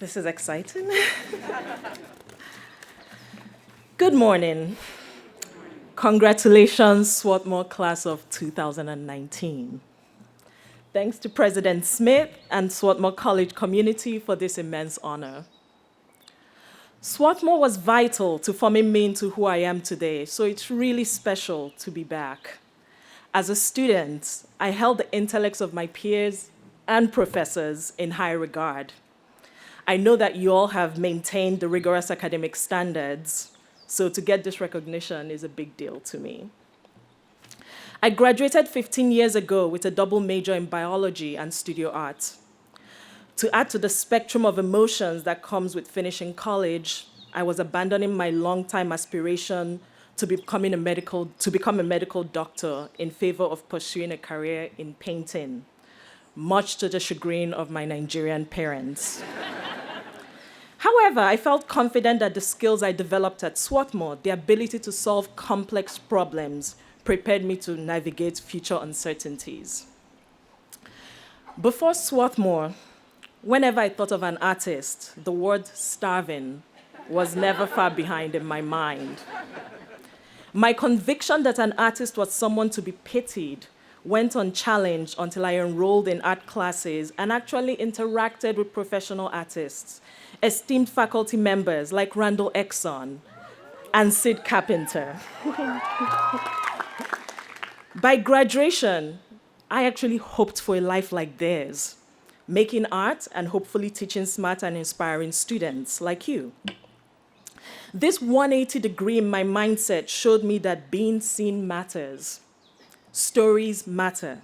This is exciting. Good morning. Congratulations, Swarthmore class of 2019. Thanks to President Smith and Swarthmore College community for this immense honor. Swarthmore was vital to forming me into who I am today, so it's really special to be back. As a student, I held the intellects of my peers and professors in high regard. I know that you all have maintained the rigorous academic standards, so to get this recognition is a big deal to me. I graduated 15 years ago with a double major in biology and studio art. To add to the spectrum of emotions that comes with finishing college, I was abandoning my long-time aspiration to become a medical doctor in favor of pursuing a career in painting, much to the chagrin of my Nigerian parents. However, I felt confident that the skills I developed at Swarthmore, the ability to solve complex problems, prepared me to navigate future uncertainties. Before Swarthmore, whenever I thought of an artist, the word starving was never far behind in my mind. My conviction that an artist was someone to be pitied went unchallenged until I enrolled in art classes and actually interacted with professional artists, esteemed faculty members like Randall Exxon and Sid Carpenter. By graduation, I actually hoped for a life like theirs, making art and hopefully teaching smart and inspiring students like you. This 180 degree in my mindset showed me that being seen matters. Stories matter.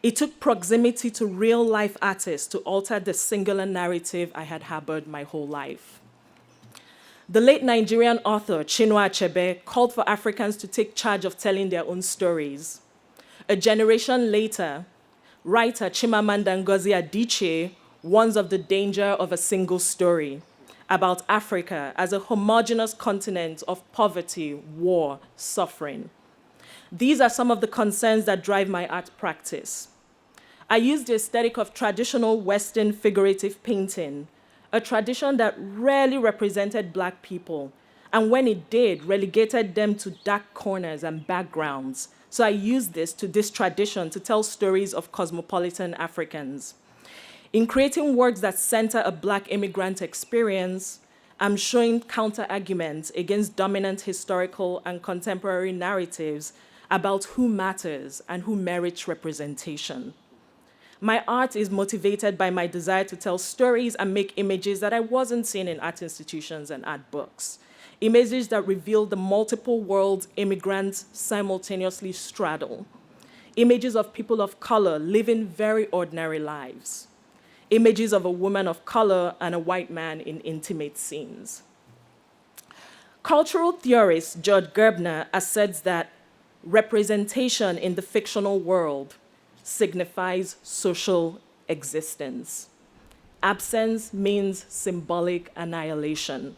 It took proximity to real-life artists to alter the singular narrative I had harbored my whole life. The late Nigerian author Chinua Achebe called for Africans to take charge of telling their own stories. A generation later, writer Chimamanda Ngozi Adichie warns of the danger of a single story about Africa as a homogeneous continent of poverty, war, suffering. These are some of the concerns that drive my art practice. I use the aesthetic of traditional Western figurative painting, a tradition that rarely represented Black people, and when it did, relegated them to dark corners and backgrounds. So I use this tradition to tell stories of cosmopolitan Africans. In creating works that center a Black immigrant experience, I'm showing counter-arguments against dominant historical and contemporary narratives about who matters and who merits representation. My art is motivated by my desire to tell stories and make images that I wasn't seeing in art institutions and art books. Images that reveal the multiple worlds immigrants simultaneously straddle. Images of people of color living very ordinary lives. Images of a woman of color and a white man in intimate scenes. Cultural theorist George Gerbner asserts that representation in the fictional world signifies social existence. Absence means symbolic annihilation.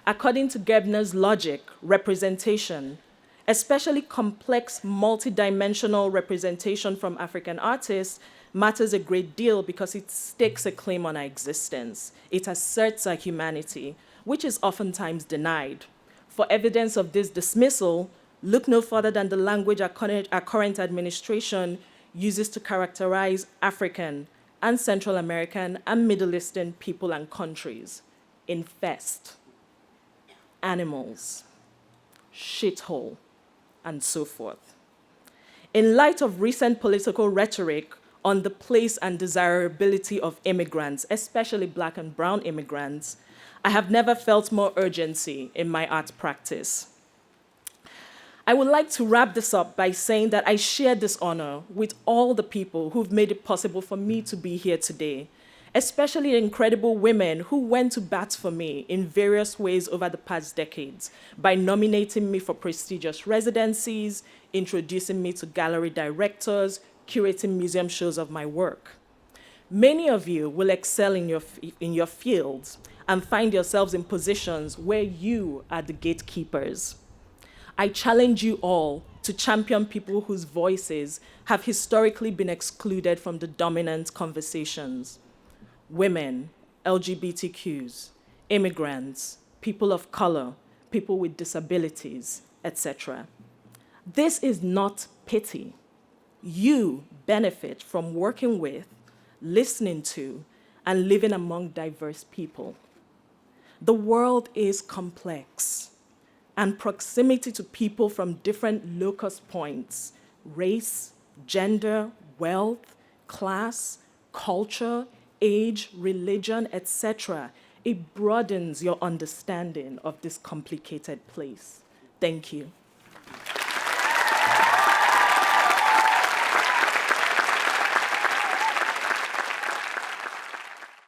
According to Gerbner's logic, representation, especially complex multidimensional representation from African artists, matters a great deal because it stakes a claim on our existence. It asserts our humanity, which is oftentimes denied. For evidence of this dismissal, look no further than the language our current administration uses to characterize African and Central American and Middle Eastern people and countries. Infest, animals, shithole, and so forth. In light of recent political rhetoric on the place and desirability of immigrants, especially Black and brown immigrants, I have never felt more urgency in my art practice. I would like to wrap this up by saying that I share this honor with all the people who've made it possible for me to be here today, especially the incredible women who went to bat for me in various ways over the past decades by nominating me for prestigious residencies, introducing me to gallery directors, curating museum shows of my work. Many of you will excel in your fields and find yourselves in positions where you are the gatekeepers. I challenge you all to champion people whose voices have historically been excluded from the dominant conversations. Women, LGBTQs, immigrants, people of color, people with disabilities, etc. This is not pity. You benefit from working with, listening to, and living among diverse people. The world is complex, and proximity to people from different locus points, race, gender, wealth, class, culture, age, religion, etc., it broadens your understanding of this complicated place. Thank you.